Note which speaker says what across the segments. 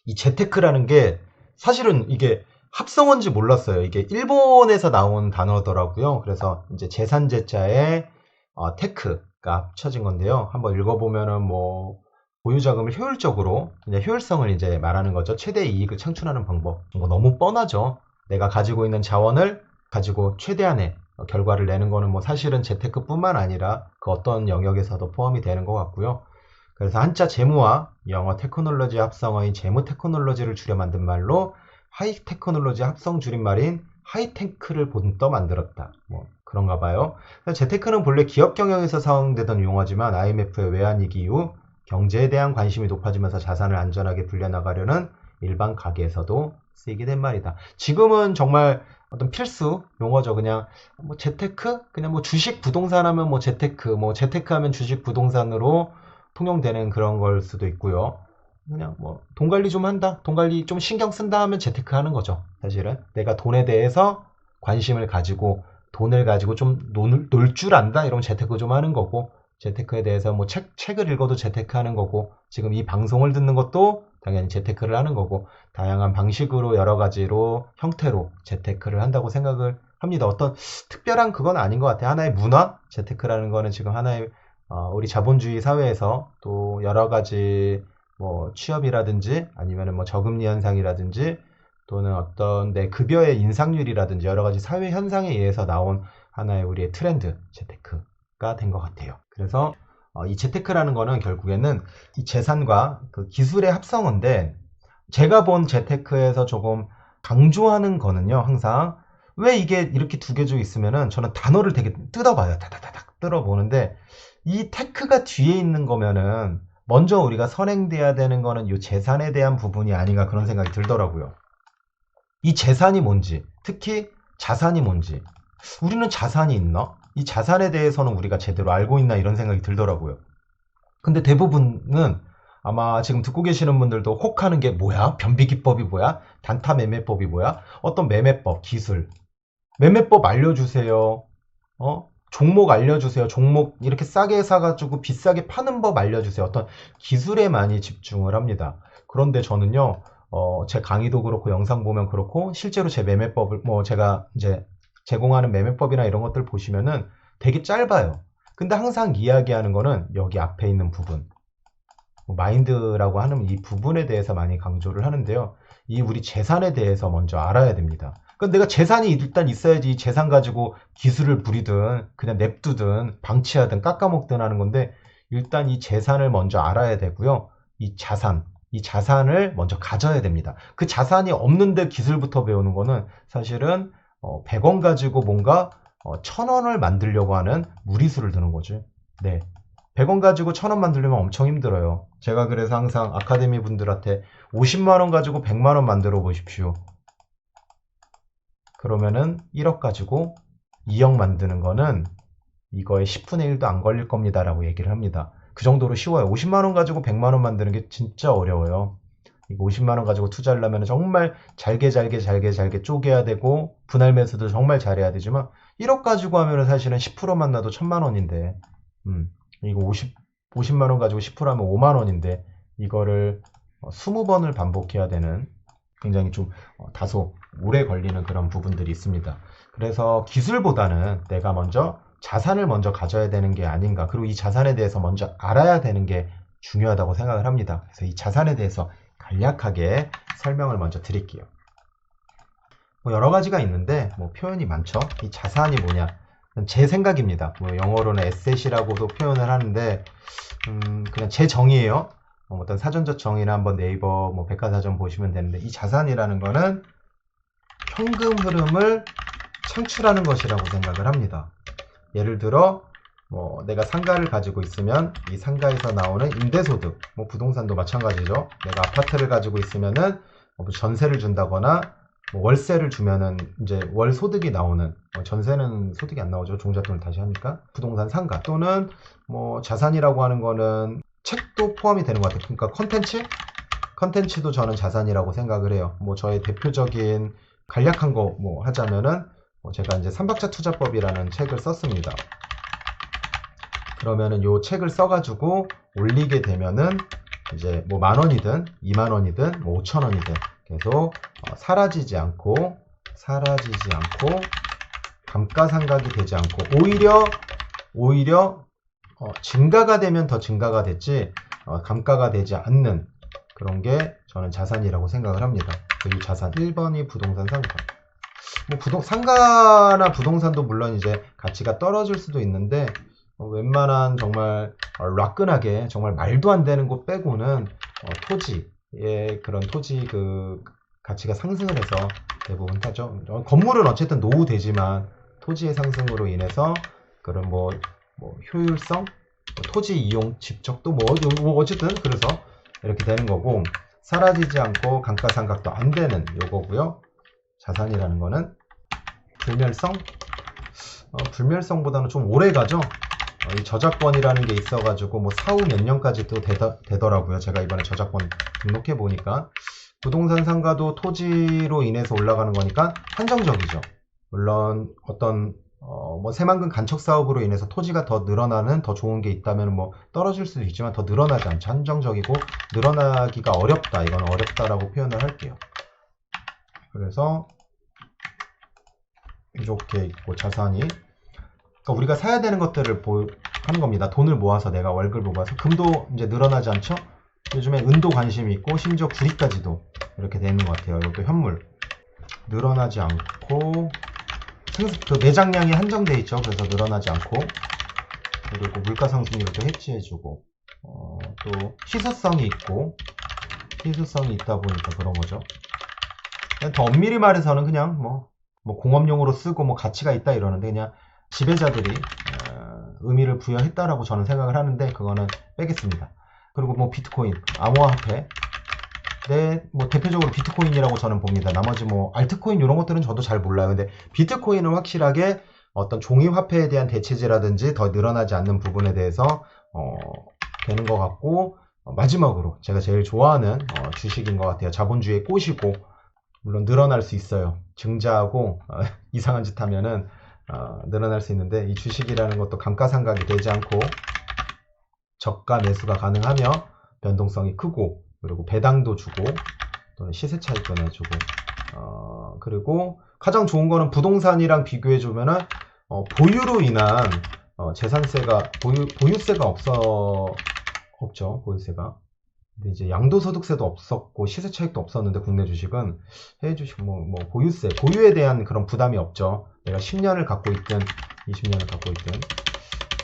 Speaker 1: 이 재테크라는 게 사실은 이게 합성어인지 몰랐어요. 이게 일본에서 나온 단어더라고요. 그래서 이제 재산제자에 테크가 합쳐진 건데요. 한번 읽어보면은 뭐 보유자금을 효율적으로 이제 효율성을 이제 말하는 거죠. 최대 이익을 창출하는 방법. 뭐 너무 뻔하죠. 내가 가지고 있는 자원을 가지고 최대한의 결과를 내는 거는 뭐 사실은 재테크뿐만 아니라 그 어떤 영역에서도 포함이 되는 것 같고요. 그래서 한자 재무와 영어 테크놀로지 합성어인 재무 테크놀로지를 줄여 만든 말로 하이 테크놀로지 합성 줄임말인 하이테크를 본떠 만들었다. 뭐 그런가 봐요. 재테크는 본래 기업 경영에서 사용되던 용어지만 IMF의 외환위기 이후 경제에 대한 관심이 높아지면서 자산을 안전하게 불려나가려는 일반 가게에서도 쓰이게 된 말이다. 지금은 정말 어떤 필수 용어죠. 그냥 뭐 재테크? 그냥 뭐 주식 부동산 하면 뭐 재테크, 뭐 재테크 하면 주식 부동산으로 통용되는 그런 걸 수도 있고요. 그냥 뭐 돈 관리 좀 한다, 돈 관리 좀 신경 쓴다 하면 재테크 하는 거죠. 사실은 내가 돈에 대해서 관심을 가지고 돈을 가지고 좀 놀 줄 안다 이러면 재테크 좀 하는 거고, 재테크에 대해서 뭐 책을 읽어도 재테크 하는 거고, 지금 이 방송을 듣는 것도 당연히 재테크를 하는 거고, 다양한 방식으로 여러 가지로 형태로 재테크를 한다고 생각을 합니다. 어떤 특별한 그건 아닌 것 같아요. 하나의 문화? 재테크라는 거는 지금 하나의 우리 자본주의 사회에서 또 여러 가지 뭐 취업이라든지 아니면은 뭐 저금리 현상이라든지 또는 어떤 내 급여의 인상률이라든지 여러 가지 사회 현상에 의해서 나온 하나의 우리의 트렌드 재테크가 된 것 같아요. 그래서 이 재테크라는 거는 결국에는 이 재산과 그 기술의 합성어인데, 제가 본 재테크에서 조금 강조하는 거는요, 항상 왜 이게 이렇게 두 개 쭉 있으면은 저는 단어를 되게 뜯어봐요. 다다다닥 뜯어보는데, 이 테크가 뒤에 있는 거면은 먼저 우리가 선행돼야 되는 거는 이 재산에 대한 부분이 아닌가 그런 생각이 들더라고요. 이 재산이 뭔지, 특히 자산이 뭔지, 우리는 자산이 있나? 이 자산에 대해서는 우리가 제대로 알고 있나 이런 생각이 들더라고요. 근데 대부분은 아마 지금 듣고 계시는 분들도 혹하는 게 뭐야? 변비기법이 뭐야? 단타 매매법이 뭐야? 어떤 매매법, 기술. 매매법 알려주세요. 종목 알려주세요. 종목 이렇게 싸게 사가지고 비싸게 파는 법 알려주세요. 어떤 기술에 많이 집중을 합니다. 그런데 저는요, 제 강의도 그렇고 영상 보면 그렇고 실제로 제 매매법을 뭐 제가 이제 제공하는 매매법이나 이런 것들 보시면은 되게 짧아요. 근데 항상 이야기하는 거는 여기 앞에 있는 부분, 마인드라고 하는 이 부분에 대해서 많이 강조를 하는데요. 이 우리 재산에 대해서 먼저 알아야 됩니다. 그러니까 내가 재산이 일단 있어야지 이 재산 가지고 기술을 부리든 그냥 냅두든 방치하든 깎아먹든 하는 건데, 일단 이 재산을 먼저 알아야 되고요. 이 자산을 먼저 가져야 됩니다. 그 자산이 없는데 기술부터 배우는 거는 사실은 100원 가지고 뭔가 1000원을 만들려고 하는 무리수를 드는 거죠. 네. 100원 가지고 1000원 만들려면 엄청 힘들어요. 제가 그래서 항상 아카데미 분들한테 50만원 가지고 100만원 만들어 보십시오. 그러면은 1억 가지고 2억 만드는 거는 이거의 10분의 1도 안 걸릴 겁니다 라고 얘기를 합니다. 그 정도로 쉬워요. 50만원 가지고 100만원 만드는 게 진짜 어려워요. 이거 50만원 가지고 투자를 하면 정말 잘게 쪼개야 되고 분할 매수도 정말 잘해야 되지만 1억 가지고 하면 사실은 10%만 나도 1000만원인데, 이거 50만원 가지고 10% 하면 5만원인데 이거를 20번을 반복해야 되는, 굉장히 좀 다소 오래 걸리는 그런 부분들이 있습니다. 그래서 기술보다는 내가 먼저 자산을 먼저 가져야 되는 게 아닌가, 그리고 이 자산에 대해서 먼저 알아야 되는 게 중요하다고 생각을 합니다. 그래서 이 자산에 대해서 간략하게 설명을 먼저 드릴게요. 뭐 여러 가지가 있는데 뭐 표현이 많죠. 이 자산이 뭐냐, 제 생각입니다. 뭐 영어로는 에셋이라고도 표현을 하는데 그냥 제 정의예요. 어떤 사전적 정의나 한번 네이버 뭐 백과사전 보시면 되는데, 이 자산이라는 거는 현금 흐름을 창출하는 것이라고 생각을 합니다. 예를 들어 뭐 내가 상가를 가지고 있으면 이 상가에서 나오는 임대소득, 뭐 부동산도 마찬가지죠. 내가 아파트를 가지고 있으면은 뭐 전세를 준다거나 뭐 월세를 주면은 이제 월 소득이 나오는, 전세는 소득이 안 나오죠. 종잣돈을 다시 하니까. 부동산 상가, 또는 뭐 자산이라고 하는 거는 책도 포함이 되는 것 같아요. 그러니까 컨텐츠도 저는 자산이라고 생각을 해요. 뭐 저의 대표적인 간략한 거 뭐 하자면은 제가 이제 삼박자 투자법이라는 책을 썼습니다. 그러면은 요 책을 써가지고 올리게 되면은 이제 뭐 10,000원이든 20,000원이든 뭐 5,000원이든 계속 사라지지 않고 감가상각이 되지 않고 오히려 증가가 되면 더 증가가 됐지 감가가 되지 않는 그런 게 저는 자산이라고 생각을 합니다. 이 자산 1번이 부동산 상가. 뭐 상가나 부동산도 물론 이제 가치가 떨어질 수도 있는데 웬만한 정말 라끈하게 정말 말도 안 되는 곳 빼고는 토지의 그런 토지 그 가치가 상승을 해서 대부분 타죠. 건물은 어쨌든 노후되지만 토지의 상승으로 인해서 그런 뭐 효율성, 토지 이용 집적도 뭐 어쨌든 그래서 이렇게 되는 거고 사라지지 않고 감가상각도 안 되는 요거고요. 자산이라는 거는 불멸성보다는 좀 오래 가죠. 이 저작권이라는 게 있어가지고 뭐 사후 몇 년까지 또 되더라고요. 제가 이번에 저작권 등록해 보니까 부동산 상가도 토지로 인해서 올라가는 거니까 한정적이죠. 물론 어떤 뭐 새만금 간척 사업으로 인해서 토지가 더 늘어나는 더 좋은 게 있다면 뭐 떨어질 수도 있지만 더 늘어나지 않죠. 한정적이고 늘어나기가 어렵다. 이건 어렵다라고 표현을 할게요. 그래서 이렇게 있고 자산이 그러니까 우리가 사야 되는 것들을 하는 겁니다. 돈을 모아서 내가 월급을 모아서 금도 이제 늘어나지 않죠. 요즘에 은도 관심이 있고 심지어 구리까지도 이렇게 되는 것 같아요. 이것도 현물 늘어나지 않고 그 매장량이 한정돼 있죠. 그래서 늘어나지 않고 그리고 물가 상승률을 또 해치해주고 또 희소성이 있다 보니까 그런 거죠. 더 엄밀히 말해서는 그냥 뭐 공업용으로 쓰고 뭐 가치가 있다 이러는데 그냥 지배자들이 의미를 부여했다라고 저는 생각을 하는데 그거는 빼겠습니다. 그리고 뭐 비트코인, 암호화폐 뭐 대표적으로 비트코인이라고 저는 봅니다. 나머지 뭐 알트코인 이런 것들은 저도 잘 몰라요. 근데 비트코인은 확실하게 어떤 종이 화폐에 대한 대체제라든지 더 늘어나지 않는 부분에 대해서 되는 것 같고 마지막으로 제가 제일 좋아하는 주식인 것 같아요. 자본주의의 꽃이고 물론 늘어날 수 있어요. 증자하고 이상한 짓 하면은 늘어날 수 있는데 이 주식이라는 것도 감가상각이 되지 않고 저가 매수가 가능하며 변동성이 크고 그리고 배당도 주고 또는 시세 차익도 내주고 그리고 가장 좋은 거는 부동산이랑 비교해 주면은 보유로 인한 재산세가 보유세가 없죠. 보유세가. 근데 이제 양도소득세도 없었고 시세 차익도 없었는데 국내 주식은 해외 주식 뭐 보유세 보유에 대한 그런 부담이 없죠. 내가 10년을 갖고 있든 20년을 갖고 있든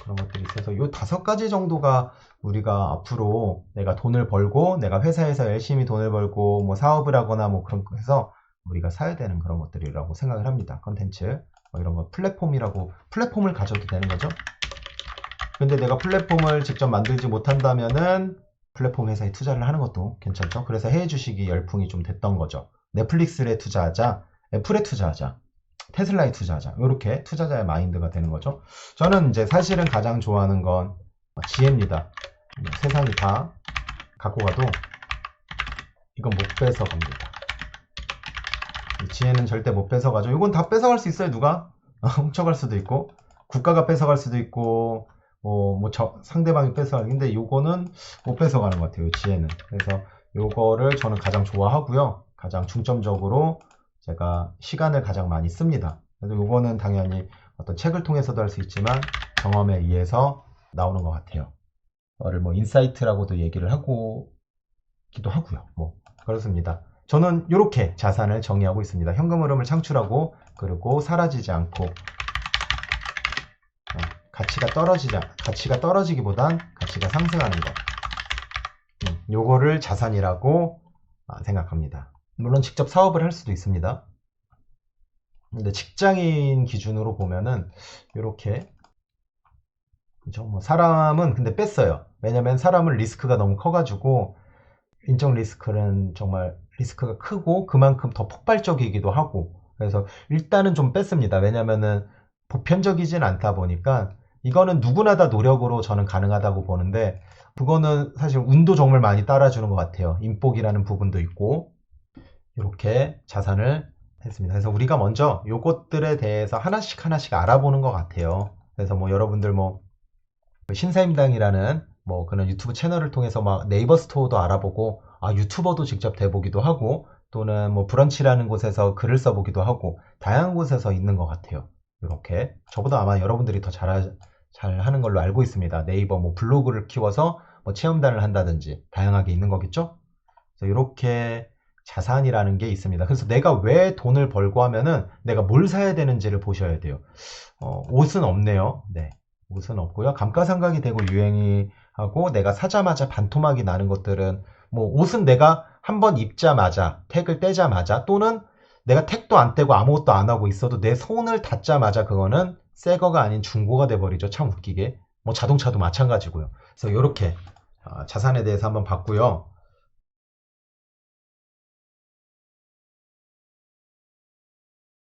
Speaker 1: 그런 것들이 있어서 요 5가지 정도가 우리가 앞으로 내가 돈을 벌고 내가 회사에서 열심히 돈을 벌고 뭐 사업을 하거나 뭐 그런 거 해서 우리가 사야 되는 그런 것들이라고 생각을 합니다. 컨텐츠 뭐 이런 거 플랫폼을 가져도 되는 거죠. 근데 내가 플랫폼을 직접 만들지 못한다면은 플랫폼 회사에 투자를 하는 것도 괜찮죠. 그래서 해외 주식이 열풍이 좀 됐던 거죠. 넷플릭스에 투자하자, 애플에 투자하자, 테슬라에 투자하자. 이렇게 투자자의 마인드가 되는 거죠. 저는 이제 사실은 가장 좋아하는 건 지혜입니다. 세상이 다 갖고 가도 이건 못 뺏어갑니다. 지혜는 절대 못 뺏어가죠. 이건 다 뺏어갈 수 있어요. 누가? 훔쳐갈 수도 있고 국가가 뺏어갈 수도 있고 상대방이 뺏어가는 근데 요거는 못 뺏어가는 것 같아요. 지혜는. 그래서 요거를 저는 가장 좋아하고요. 가장 중점적으로 제가 시간을 가장 많이 씁니다. 그래서 요거는 당연히 어떤 책을 통해서도 할 수 있지만 경험에 의해서 나오는 것 같아요. 이거를 뭐 인사이트라고도 얘기를 하고 기도 하고요. 뭐 그렇습니다. 저는 이렇게 자산을 정의하고 있습니다. 현금 흐름을 창출하고 그리고 사라지지 않고 가치가 떨어지기보단 가치가 상승하는 것. 요거를 자산이라고 생각합니다. 물론 직접 사업을 할 수도 있습니다. 근데 직장인 기준으로 보면은 이렇게 그죠? 뭐 사람은 근데 뺐어요. 왜냐면 사람은 리스크가 너무 커가지고 인적 리스크는 정말 리스크가 크고 그만큼 더 폭발적이기도 하고 그래서 일단은 좀 뺐습니다. 왜냐면은 보편적이진 않다 보니까 이거는 누구나 다 노력으로 저는 가능하다고 보는데 그거는 사실 운도 정말 많이 따라주는 것 같아요. 인복이라는 부분도 있고 이렇게 자산을 했습니다. 그래서 우리가 먼저 요것들에 대해서 하나씩 알아보는 것 같아요. 그래서 뭐 여러분들 뭐 신사임당이라는 뭐 그런 유튜브 채널을 통해서 막 네이버 스토어도 알아보고 유튜버도 직접 돼보기도 하고 또는 뭐 브런치라는 곳에서 글을 써보기도 하고 다양한 곳에서 있는 것 같아요. 이렇게 저보다 아마 여러분들이 더 잘 하는 걸로 알고 있습니다. 네이버 뭐 블로그를 키워서 뭐 체험단을 한다든지 다양하게 있는 거겠죠? 그래서 이렇게 자산이라는 게 있습니다. 그래서 내가 왜 돈을 벌고 하면은 내가 뭘 사야 되는지를 보셔야 돼요. 옷은 없네요. 네. 옷은 없고요. 감가상각이 되고 유행이 하고 내가 사자마자 반토막이 나는 것들은 뭐 옷은 내가 한번 입자마자 택을 떼자마자 또는 내가 택도 안 떼고 아무것도 안 하고 있어도 내 손을 닿자마자 그거는 새 거가 아닌 중고가 돼버리죠. 참 웃기게. 뭐 자동차도 마찬가지고요. 그래서 이렇게 자산에 대해서 한번 봤고요.